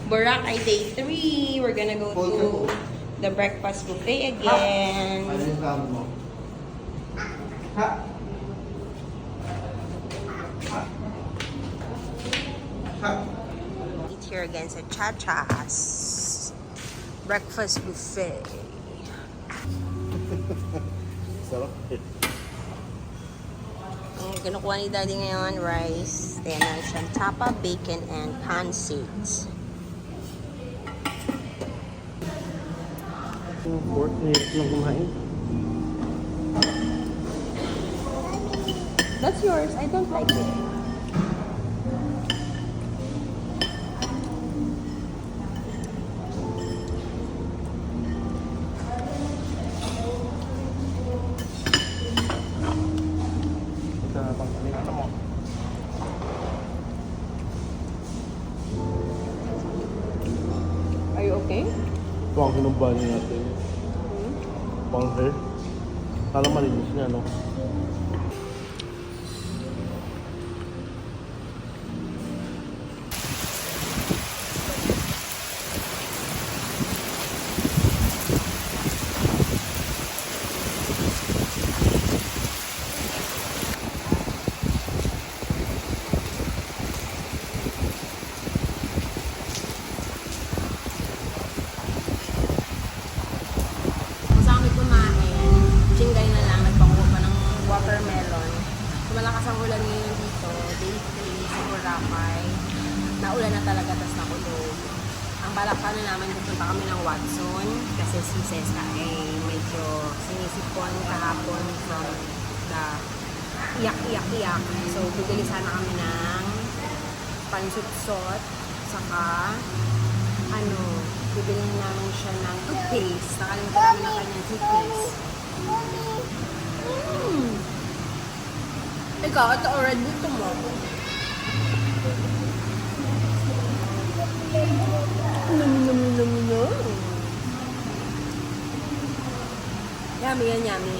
Boracay Day 3. We're gonna go to the breakfast buffet again. Ano yung kamo mo? Ha? Ha? Eat here again sa Chacha's breakfast buffet. Sarap eh. Ang kinukuha ni Daddy ngayon, rice. Then, meron siyang tapa, bacon, and pancit. 4 minutes lang kumain. That's yours. I don't like it. Ito na pang kanina mo. Are you okay? Ito ang kinumbali natin. Pang hair. Kala malinis niya, no? Masama kumain. Chingay na lang. Nagpanguha pa ng watermelon. Malakas ang ulan ngayon dito. Day 3 sa Boracay. Naulan na talaga, tas nakulog. Ang balak pa na namin, pupunta kami ng Watson. Kasi si Cesca ay medyo sinisipon kahapon from the iyak. So, bibili sana kami ng pansutsot. Saka, bibili namin siya ng toothpaste. Nakalimutan kami ng kanyang toothpaste. Ikaw, ito already dito mo. No. Yummy yan, yummy.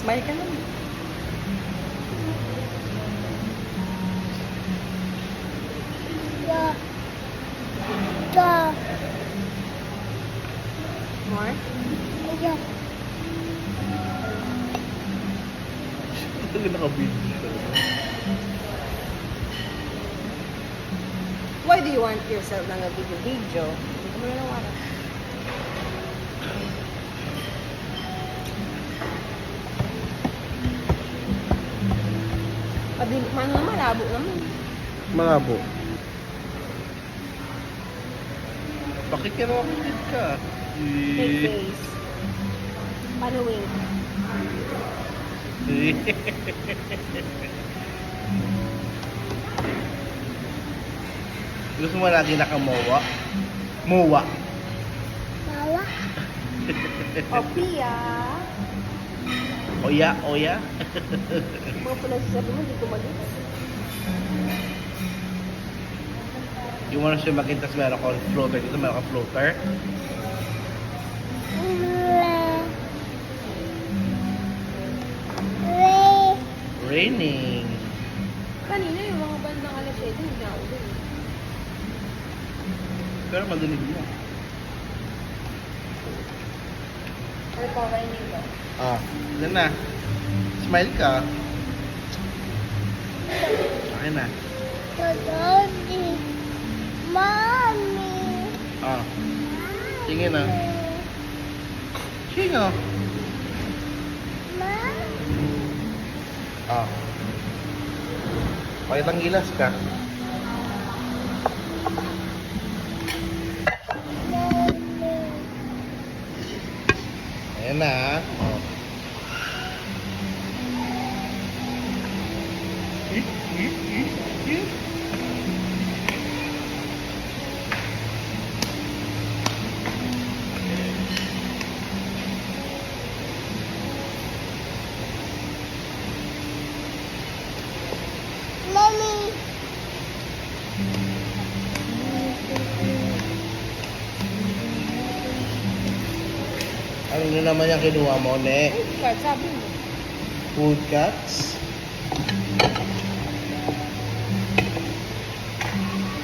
Smile ka naman. More? Ito naka-video siya. Why do you want yourself lang a video? Hindi ko mo na nawala. Malabo naman. Malabo. Bakit ka nakakit ka? Fake face. Panuwing. Gusto mo lagi nakamowa? Mowa. O, Pia. Oya. Mga pala sabi mo, hindi ko mag-gets. Yung mo na siya makita sa meron ko floater. Dito meron ka floater. Raining. Kanina yung mga bandang alas 7, hindi na ako dun. Pero madilim mo. Ano pa raining ba? Yan na. Smile ka. Okay na. Mommy. Tingin na. Sino? Pakitang gilas ka. Ayan na. Mommy. Ano na naman yung kinuha mo, Ne? Food cart, sabi mo. Food cuts?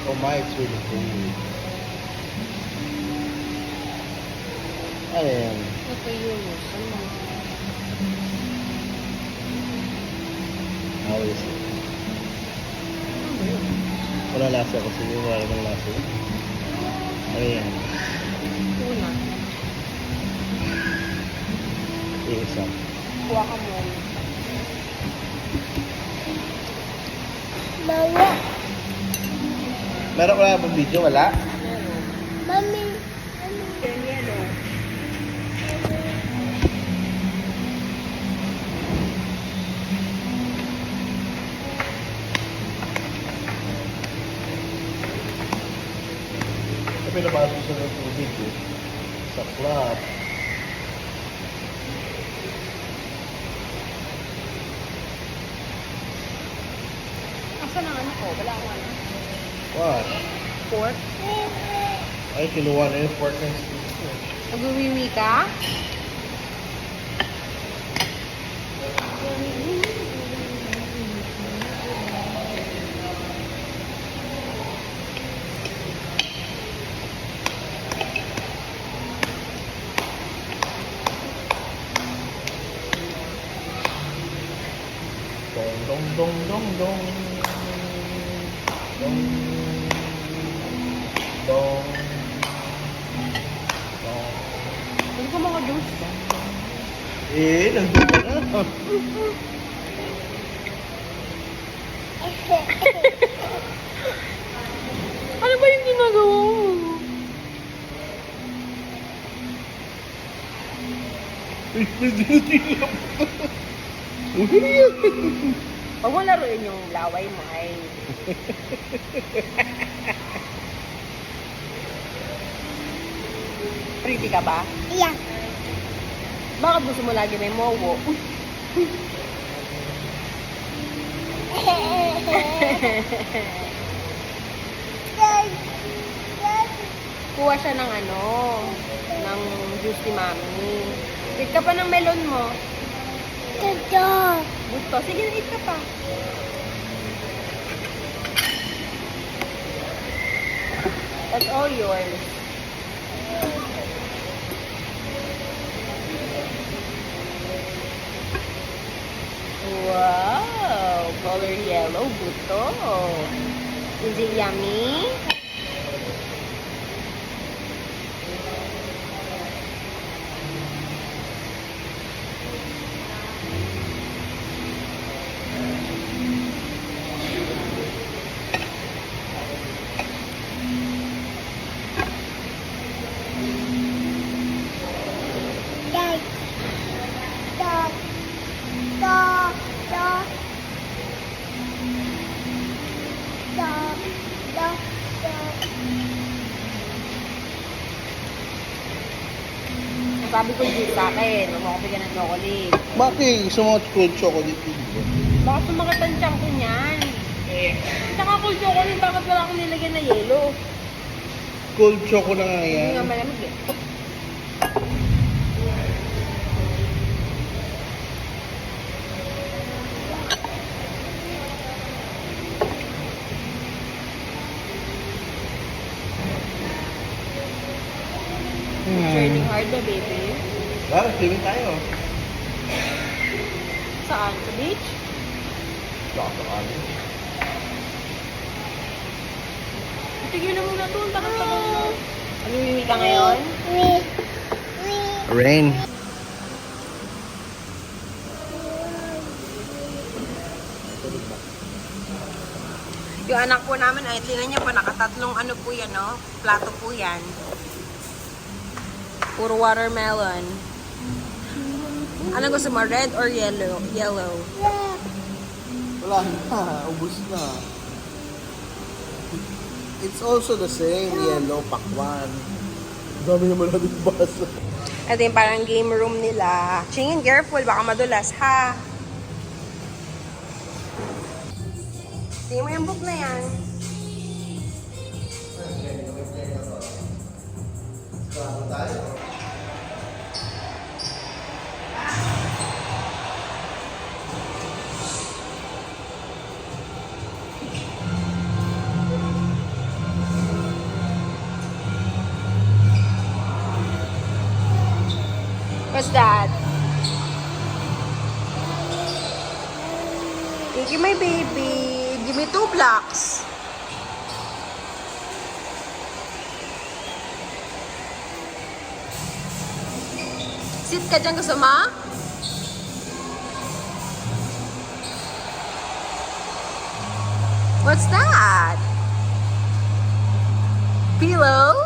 Oh my, it's really cool. Ayan. Ito yun. Ano? How is it? Wala lasa kasi wala namang lasa. Ano yan? Tuna. Isa. Kuha ka mo. Mama. Meron ko lang bang video? Wala? Meron. Mami. Then yellow. Pinabasa ko sa ng tubig eh. Sa club. Asan ang ano ko? Wala akong ano. What? Pork. Ay, kinuha na yung pork and steak ko. Nagwiwiwi ka? Dong, dong, dong, dong, dong. Dong. Dong. Dong. Ano ka mga juice ba? Eh, nandun ka na. Ano ba yung ginagawa mo? Huwag mo laruin yung laway mo ay. Pretty ka ba? Yeah. Bakit gusto mo lagi may mowo? Dad. Dad. Kuha siya ng ano, ng juice ni Mami. Eat ka pa ng melon mo. Dad. Gusto. Sige, eat ka pa. That's all yours. Wow! Color yellow, buto. Is it yummy? Dad. Dad. Dad. Dad. Dad. Dad. Dad. Sabi ko juice sa akin. Huwag mo ako bigyan ng chocolate. Bakit? Gusto mo cold chocolate dito? Bakit sumakit ang tiyan ko niyan? Tsaka cold chocolate, bakit wala akong nilagyan na yelo? Cold choco na nga Hindi nga yan. malamig eh. Training hard na, baby. Tara, swimming tayo. Saan? Sa beach? Nakakakali. Tigil na muna doon. Takot ka mo. Ano ka ngayon? We. We. Rain. Yung anak po namin ay tinan niyo po, nakatatlong ano po yan, no? Plato po yan. Puro watermelon. Ano gusto mo? Red or yellow? Yellow. Yeah. Wala na. Ubus na. It's also the same. Yellow, pakwan. Dami naman natin basa. Ito yung parang game room nila. Chingin, careful. Baka madulas, ha? Tingin mo yung book na yan. What's that? Thank you, my baby. Give me 2 blocks. Sit ka dyan, gusto mo? What's that? Pillow?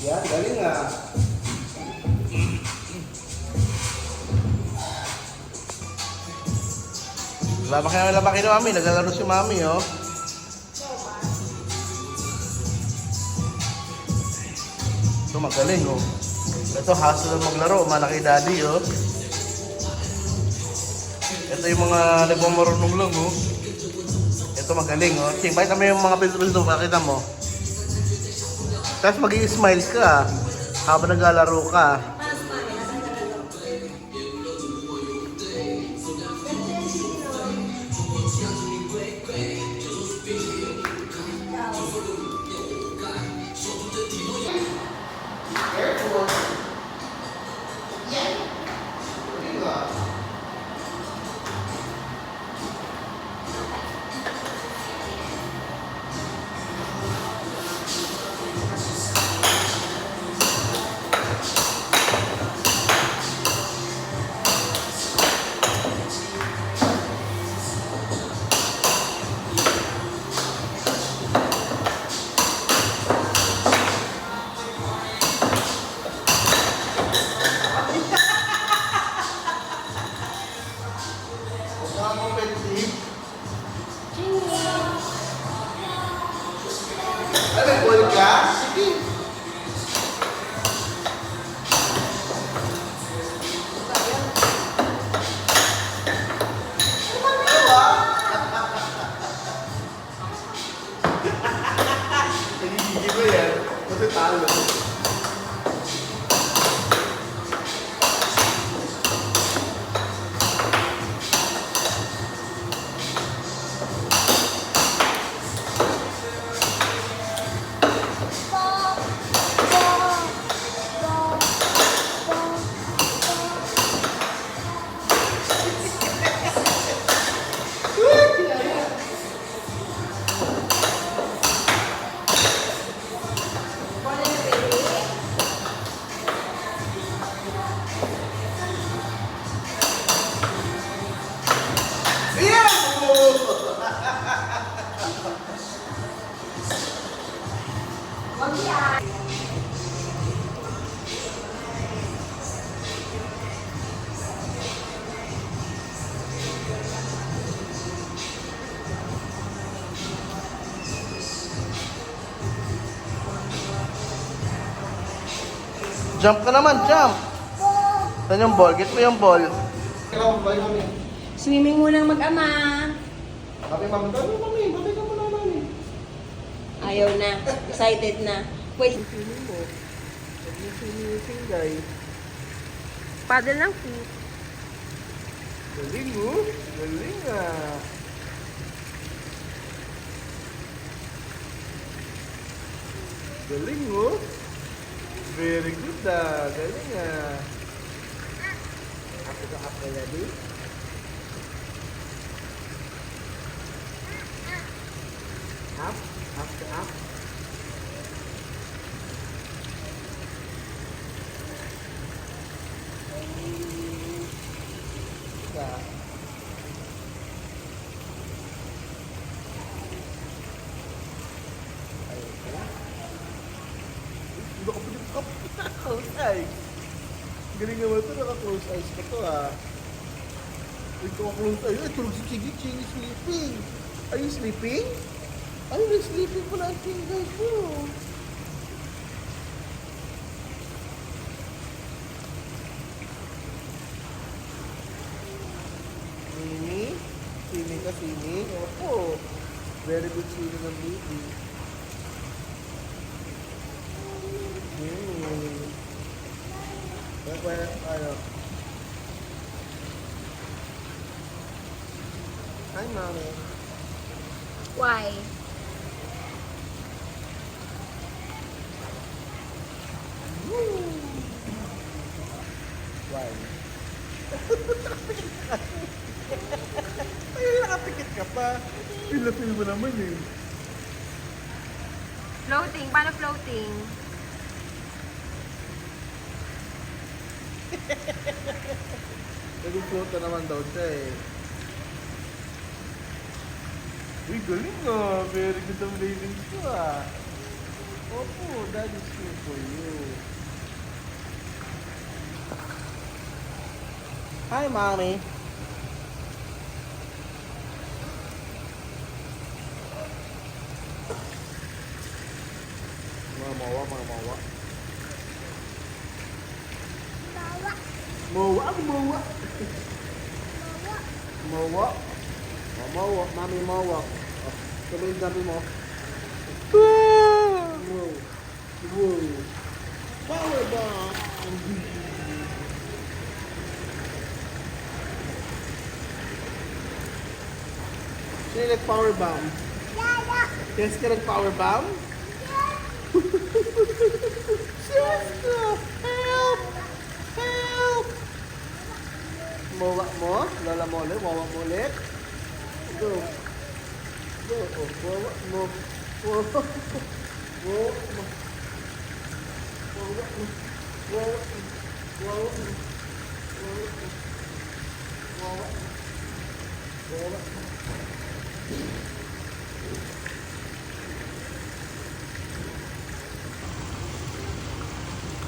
Yan, galing ah. Labaki ni Mami. Naglalaro si Mami, oh. Ito magaling, oh. Ito, hassle na maglaro. Malaki daddy, oh. Ito yung mga nagmamarunong lang, oh. Ito magaling, oh. Ting, bakit naman yung mga pinto makita mo? Tapos mag-i-smile ka, habang naglalaro ka. Jump ka naman, jump! Saan yung ball? Get mo yung ball. Kailangan ba kami? Swimming munang mag-ama. Kami, mami. Kami, mami. Batay ka muna, mami. Ayaw na. Excited na. Wait. Swimming mo. Huwag mo swimming, guys. Paddle lang feet. Galing, oh. Galing, ah. Galing, oh. Very good, ah. Galing, ah. Ako ka up ready? Up? Up ka up? Ka. Hindi ko pwede ka close eyes. Galing naman ito, naka-close eyes ka to ah. Hindi ko close eyes. Ay, tulog si Chigi. Chigi sleeping. Are you sleeping? Ay, may sleeping pala ang Chigi ko. Mimi? Swimming ka, swimming? Opo. Very good swimming ng baby. Ano? Hi, mommy. Why? Why? Ay, nakapikit ka pa. Feel mo naman eh. Floating. Paano floating? Nag-float na naman daw siya eh. Uy, galing ah. Very good ang ladies ko ah. Opo, that is good for you. Hi, mommy. Mamawa. Bawa. Mawa, mawa. Bawa. Mawa. Mawa, mami mawa. Oh, tuloy yung dami mo. Wow. Wow. Power bomb. Sino nag-power bomb? Dada. Yes ka nag-power bomb? Siska! Help! Help! Mawa mo? Lola mo ulit? Mawa mo ulit? Go. Go. Oh, mawa mo. Mawa mo. Mawa mo. Mawa mo. Mawa mo. Mawa mo. Mawa mo. Mawa mo.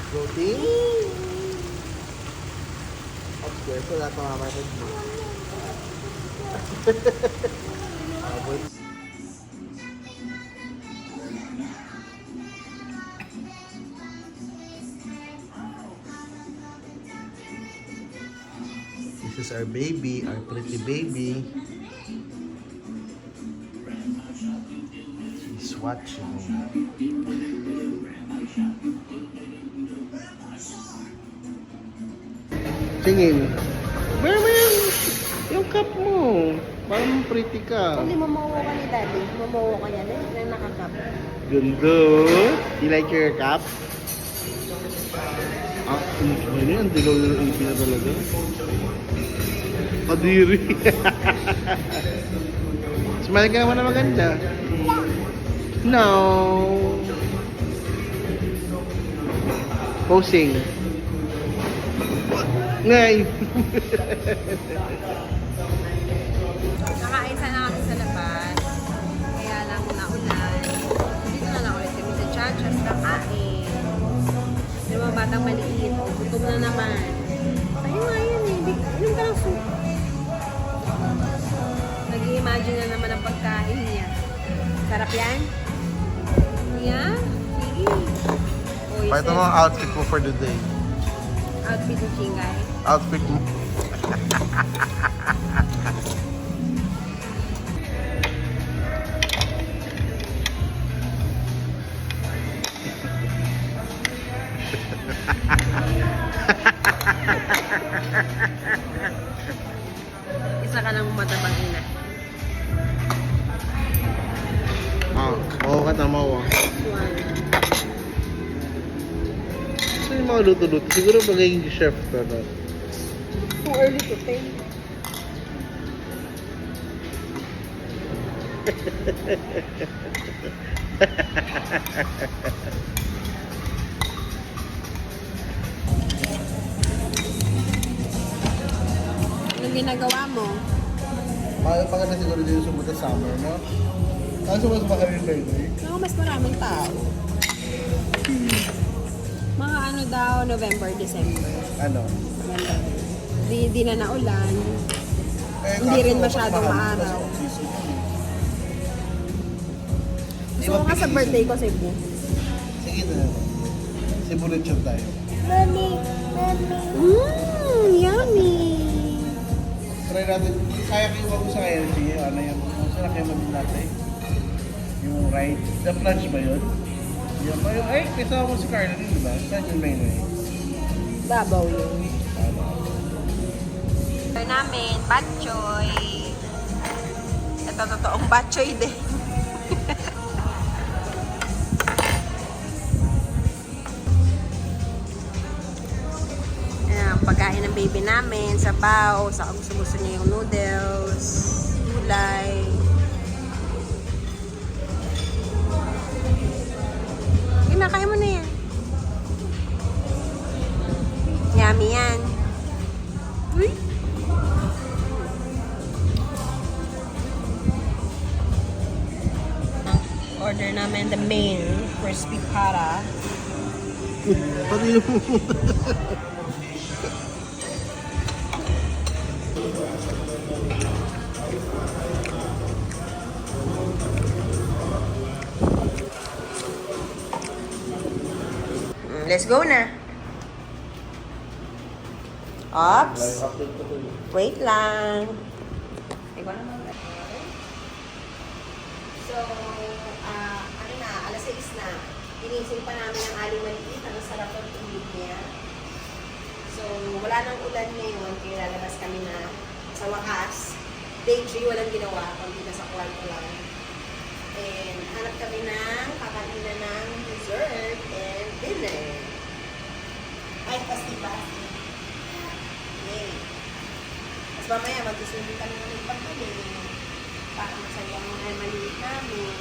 Floating? Upstairs, wala pa mamatid mo. Abot. This is our baby, our pretty baby. She's watching. Tingin. Meron mo yung cup mo. Parang pretty ka. Hindi mamawa ka ni daddy. Mamawa ka yan. Na nakakap. Gundo. You like your cup? Ah, ano yan? Dilaw yung ipin na talaga. Kadiri. Smile ka naman na maganda. No. Posing. Ngay. Nakain sana kami sa labas. Kaya lang naulan. Dito na lang ulit kami sa Chacha's Imagine na naman ang pagkain niya. Sarap yan? Yeah? Sige. Oh, Pakita mo ang outfit mo for the day. outfit ni Chingay. Outfit mo. Isa ka ng matabang ina. Oo ka tama mo. One. Ito yung mga luto-luto. Siguro magiging chef ka na. Too early to pay. Anong ginagawa mo? Paganda siguro dito sumunta summer, no? Kaso mas mahal yung birthday. Ako mas maraming tao. Mga ano daw, November, December. Ano? Maganda. Di na naulan. Hindi kaso rin mas masyadong mahal maaraw. kasi season yun. Gusto ko nga sa birthday ko, Cebu. Sige na. Cebu lechon tayo. Mommy, Yummy! Try natin. Kaya kayo wag ko sa KFC. Ano yung saan kayo mag natin? Yung ride. The plunge ba yun? Yung ba yung, ay, kasama mo si Carla rin, di ba? Saan yung main way? Babaw yun. Ano? Ito namin, batchoy. Ito totoong batchoy din. Ayan, pagkain ng baby namin, sabaw, sa gusto niya yung noodles, gulay. Kaya mo na yan. Yummy yan. Uy! Order namin the main crispy pata. Pati yung... Let's go na. Ops. Wait lang. Ikaw naman. So, ano na, alas 6 na. Ginising pa namin ang aling maliit. Ang sarap ng tulog niya. So, wala nang ulan ngayon. Kaya lalabas kami na sa wakas. Day 3, walang ginawa. Kundi na sa kwarto lang. And hanap kami ng kakainan ng dessert and dinner. Ay, pasti-pasti. Yay. Tapos mamaya, mag-isunin kami ng pagkali. Para masaya ang mga maliit namin.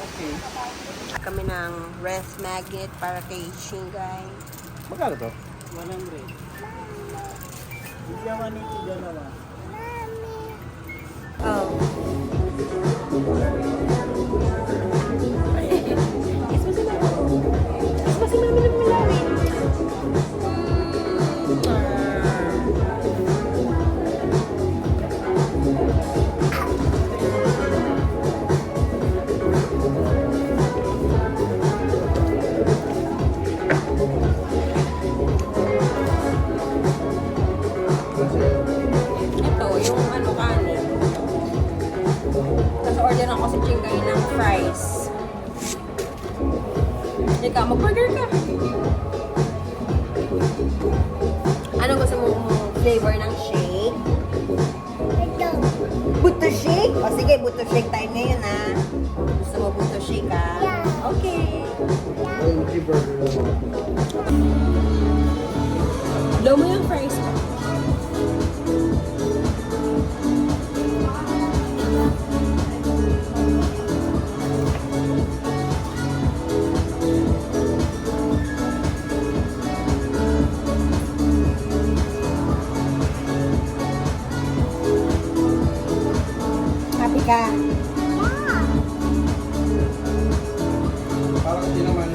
Okay. Kami ng breath magnet para kay Shingay. Magkano to? 100. Oh. Is ba si Mami ng malalim? Ito, yung ano kanin. Kasi order ako si Chingay ng fries. Ikaw, mag-burger ka. Ano gusto mo flavor ng shake? Ito. Buto shake? O sige, buto shake time ngayon ha. Gusto mo buto shake ha? Yeah. Okay. OMG burger. Blow mo yung fries. Happy ka? Parang hindi naman.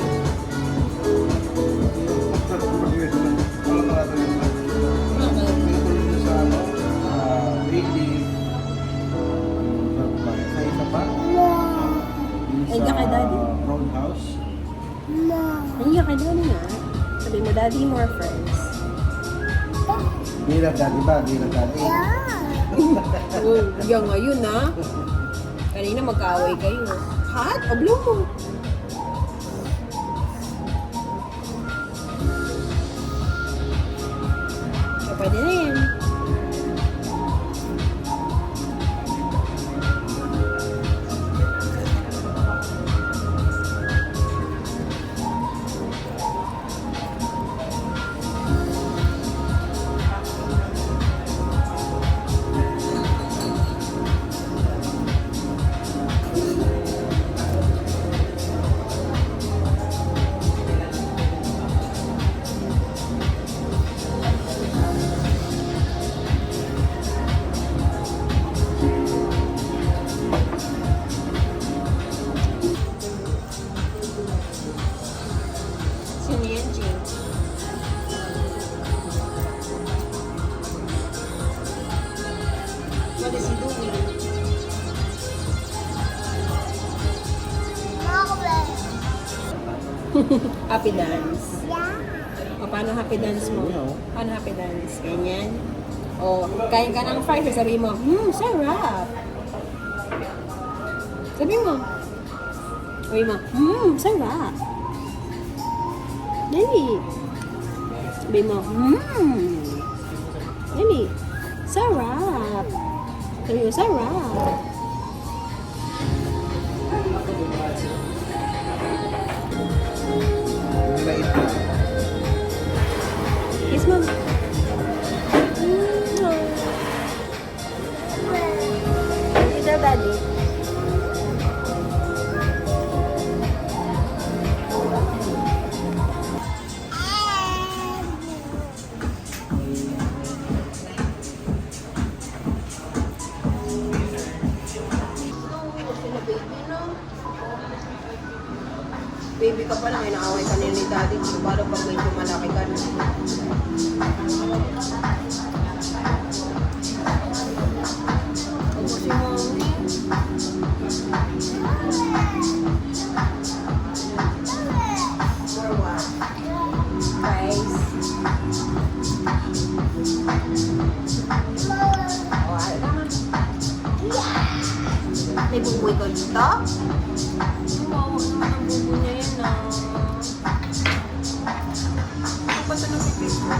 Say mo, Daddy, more friends. Di love daddy ba? Di love daddy. Yeah. Oh, yan ngayon ha. Kanina magkaaway kayo. Hot? Ablo mo. So, pwede na yan. Sino yan, Jing? What is he doing? Mama. Happy dance. Yeah. O, paano happy dance mo? Yeah. Paano happy dance? Ganyan. O, kain ka ng fries, sabi mo, sarap. Sabi mo. Sabi mo, sarap. Dali. Sabi mo, Dali. Sarap. Sabi mo, sarap. Mait na. Kiss mo. Ito, Daddy. Baby ka pa lang, inaaway ka na ni Daddy. Paano pag medyo malaki ka na? Ubusin mo. More what? Fries. O, ano naman? May buboy ko dito? Wow, naman ang bubo niya yan na. Ano ba ito nagpipis mo?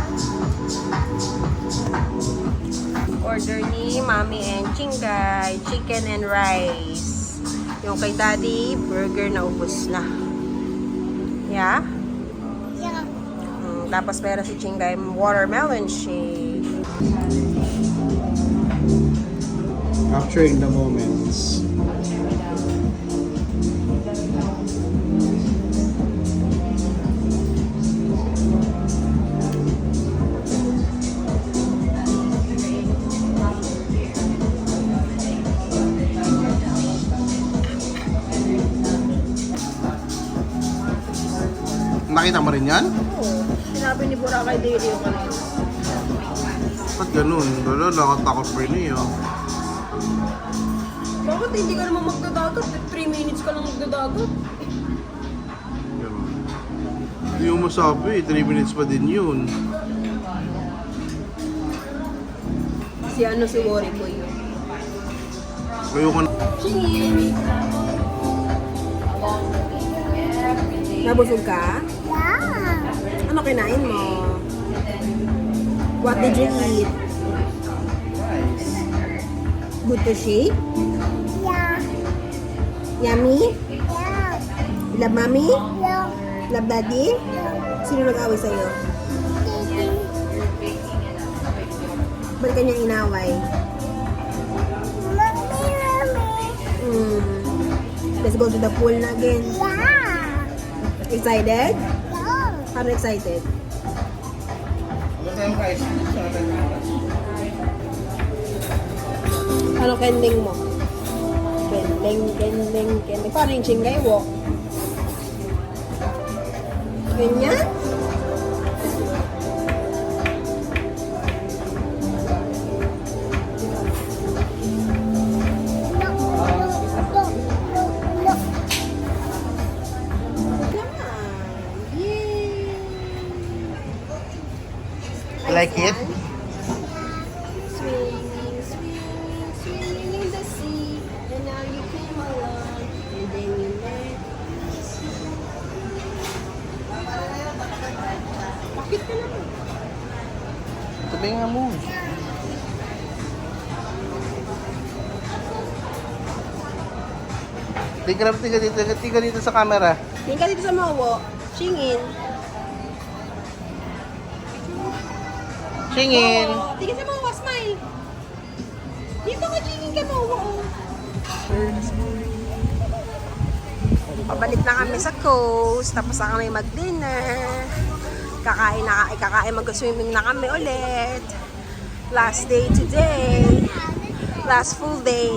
Order ni Mami and Chingay, chicken and rice. Yung kay Daddy, burger na ubos na. Yeah? Yeah. Tapos meron si Chingay, watermelon shake. Capturing the moments. Nakita mo rin yan? Oo. Sinabi ni Boracay Daily yung kanina. Ba't ganun? Lalo, nakatakot pa rin eh. Oh. Bakit hindi ka naman magdadagat? 3 minutes ka lang magdadagat. Ganun. Hindi mo masabi, 3 minutes pa din yun. Si ano si Worry Boy yun. Ayoko na. Nabusog ka? Yeah. Ano kinain mo? What did you eat? Good to shake? Yeah. Yummy? Yeah. Love mommy? Yeah. Love daddy? Sino nag-away sa'yo? Ba't kanyang inaway? Mommy. Let's go to the pool na again. Yeah. Excited? Yeah. How excited? Ano kending mo? Kending. Paano yung chingay walk? Ganyan? Come on. Yay! You like it? Swimming, swimming, swimming in the sea. And now you came along. And then you met. Bakit ka naman? Sabi nga mo. Tingka dito sa camera. Tingin ka dito sa Mowo. Shingin. Singin! Oo, tingin sa Mowo, smile. Dito ka, shingin ka, Mowo. Pabalik na kami sa coast. Tapos na kami mag-dinner. Kakain mag-swimming na kami ulit. Last day today. Last full day.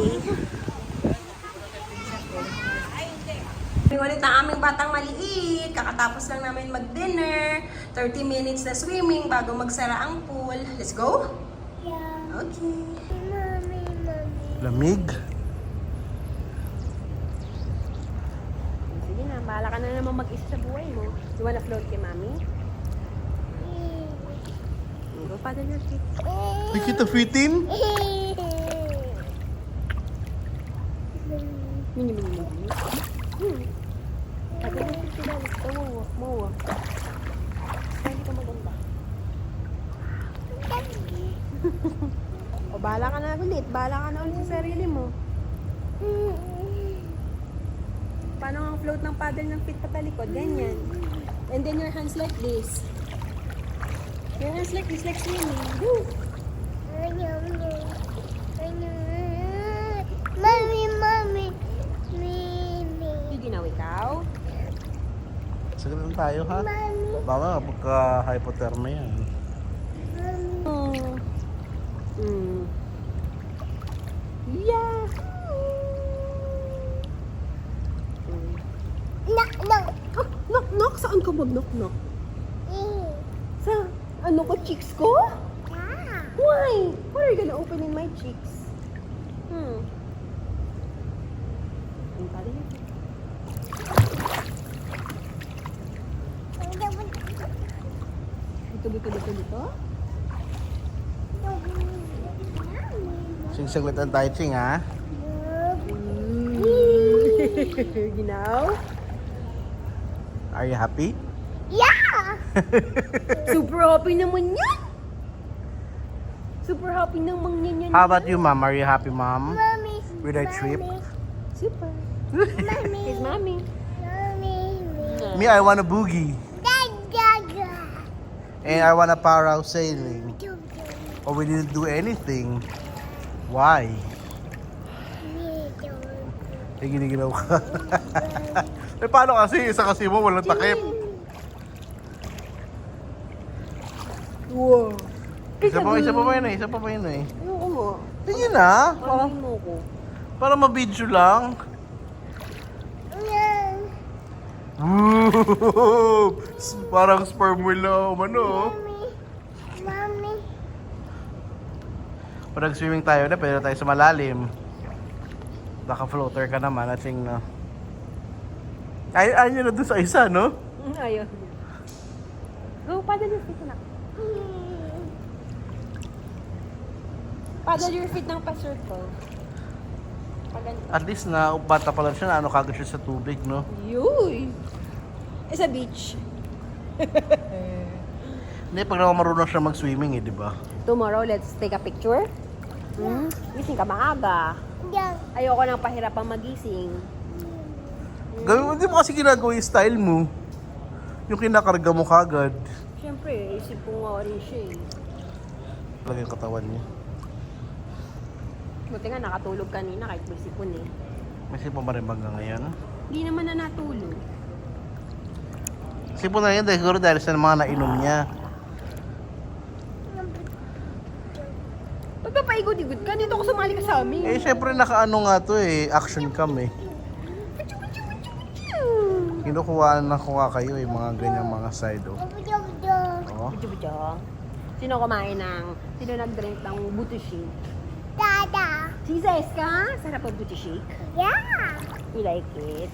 Ulit ang aming batang maliit. Kakatapos lang namin mag-dinner. 30 minutes na swimming bago magsara ang pool. Let's go? Yeah. Okay. Mommy, mommy. Lamig. Sige na, bahala ka na naman mag-isa sa buhay mo. You wanna float kay mami? Go, paddle your feet. Di kita fitin? Mini, mini, mini. Paddle your feet sila. Mowa, mowa. Hindi ka maganda. O, bahala ka na ulit. Bahala ka na ulit sa sarili mo. Paano ang float ng paddle ng feet patalikod? Ganyan. And then your hands like this. Your hands like this, like swimming. Woo! Mommy, mommy. Mimi. You ginaw ikaw? Sige lang tayo ha. Mommy. Baka magka-hypothermia yan. Mommy. Yeah! Knock, knock. Ah, knock, knock? Saan ka mag-knock, knock? Sa, ano ko, cheeks ko? Yeah. Why? What are you gonna open in my cheeks? Ang pala yun. Dito. Sing-saglit ang tayo, Ching ha. Ginaw? Are you happy? Yeah. Super happy naman yan! Super happy naman yan. How about you, mom? Are you happy, mom? Mommy. With our trip? Super. Mommy. Here's mommy. Mommy. Me, I want a boogie. Dada. And I want a parasailing. Or we didn't do anything. Why? Eh, giniginaw ka. Eh, paano kasi? Isa kasi mo, walang takip. Wow. Isa pa yun eh. Ayoko mo. Sige na. Parang mo ko. Para ma-video lang. Woo! Parang sperm whale na umano. Mommy. Pag nag-swimming tayo na, pwede tayo sa malalim. Naka-floater ka naman at sing na. Ayaw nyo na doon sa isa, no? Ayaw. Go, paddle your feet na. Paddle your feet ng pa-circle. At least na bata pa lang siya na ano kagad siya sa tubig, no? Yuy! It's a beach. Hindi, pag naman marunong siya mag-swimming eh, di ba? Tomorrow, let's take a picture. Gising ka maaga. Yeah. Ayoko nang pahirapang magising. Gawin mo, di mo kasi ginagawa yung style mo. Yung kinakarga mo kagad. Siyempre, isip ko nga rin siya eh. Talaga yung katawan niya. Buti nga nakatulog kanina kahit may sipon eh. May sipon pa rin hanggang ngayon. Hindi naman na natulog. Sipon na yun dahil siguro dahil sa mga nainom niya. Pagpapaigod-igod ka, dito ako sumali ka sa amin. Eh, syempre nakaano nga to eh, action cam eh. Kinukuha na kuha kayo eh, mga ganyang mga side oh. Oh. Budyo-budyo. Sino nag-drink ng buto shake? Dada. Si Zeska, sarap ang buto shake. Yeah. You like it?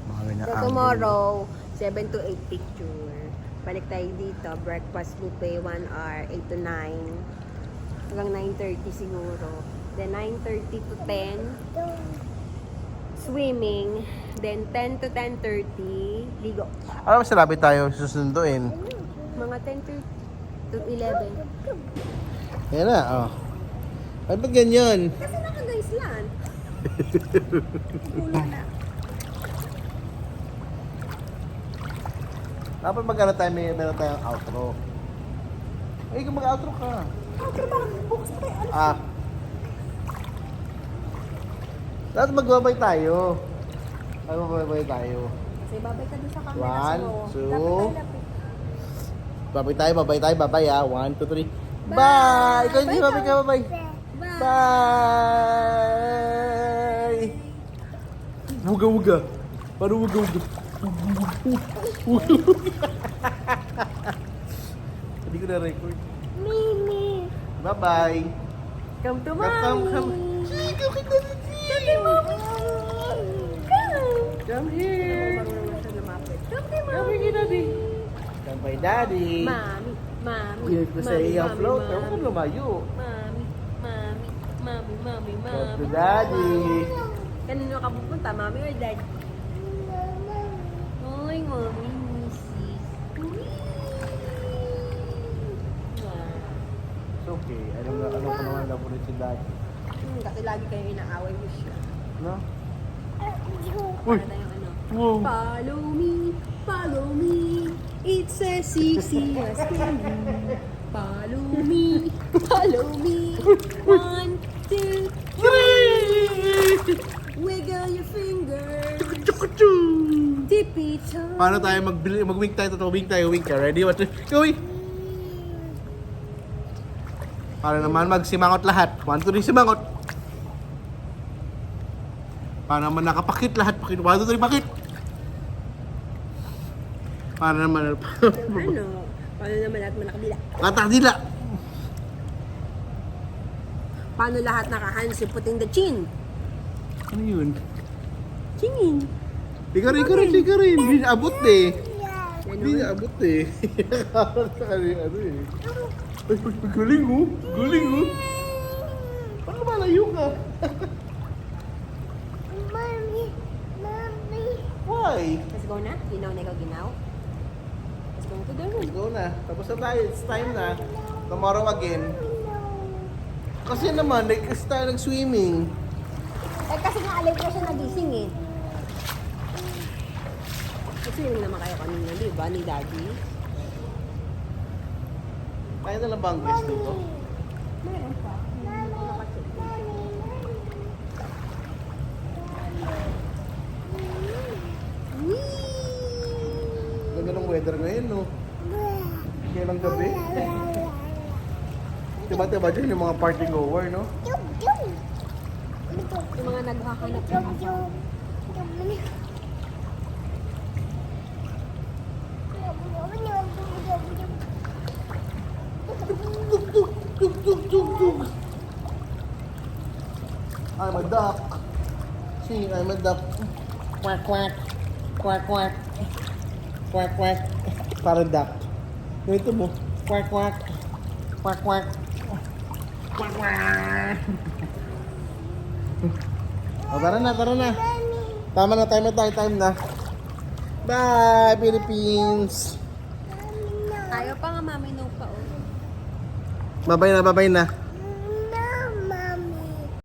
Mga ganyang So angle. tomorrow, 7 to 8 picture. Balik tayo dito. Breakfast buffet, 1 hour, 8 to 9. Hanggang 9:30 siguro. Then 9:30 to 10, swimming. Then 10 to 10:30, ligo. Ano mas sinabi tayo susunduin? Mga 10 to 11. Yan na, oh. Ay, ba't ganyan? Kasi naka-Island. Ulo na. Dapat magkano tayo, meron tayong outro. Ay, kung mag-outro ka. Outro ba? Bukas pa tayo. Ah. Dapat magbabay tayo. Ay, magbabay tayo. Kasi babay ka dun sa camera. One, so, two. dapat tayo lapit. Babay tayo, babay ah. 1, 2, 3. Bye! Ikaw hindi, babay ka, babay. Bye! Bye! Wuga-wuga. Paano wuga-wuga? Hindi ko na-record. Mimi. Bye-bye. Come to Come, mommy! come. Come to mommy! Come! Come here. Marunong na siya lumapit. Come to Come mommy! here, daddy. Come by daddy. Mami! Mami! Kuya ko sa iyo, Mami, float. mami, Huwag kang lumayo. Mami! Mami! Mami! Mami! Come to Mami! daddy. Kanino ka pupunta? Mami or dad? Oy, mommy, missis. It's okay. Alam ko naman na po rin si daddy. Kasi lagi kayo inaaway mo siya. No? Uy. Para tayong ano. Wow. Follow me, it's as easy as can be. Follow me. 1, 2, 3. Wiggle your fingers. Tippy toe. Paano tayo mag-wink tayo? Wink tayo, wink ka. Ready? What? Go, wink! Para naman magsimangot lahat. 1, 2, 3, simangot! Para naman nakapakit lahat. 1, 2, 3, pakit! Para naman... Ano? Paano naman lahat manakabila? Katakdila! Paano lahat naka-hands you putting the chin? Ano yun? Chingin. Ikaw rin. Hindi naabot eh. Hindi Ganun. naabot eh. Ano eh. Ay, galing oh. Paano malayo ka? Mami. Mami. Why? Let's go na. Ginaw na ikaw ginaw. Let's go to the room. Go na. Tapos na tayo. It's time na. Tomorrow again. Kasi naman, like, kasi tayo nag-swimming. Eh kasi nga alay ko siya nagising eh. Swimming naman kayo kanina, di ba? Ni Daddy. Kaya na lang ba ang guest dito? Meron pa. Nakacheck. Ganda ng weather ngayon, no? Kaya lang gabi. Diba dyan yung mga party goer, no? Yung mga naghahanap ng asawa. Dug. I'm a duck. See, I'm a duck. Quack, quack. Quack, quack. Quack, quack. Parang duck. Ganito mo. Quack, quack. Quack, quack. Quack, quack. O, tara na. Tama na, time na. Bye, Philippines. Tayo pa nga, mami, no pa. Oh. Babay na.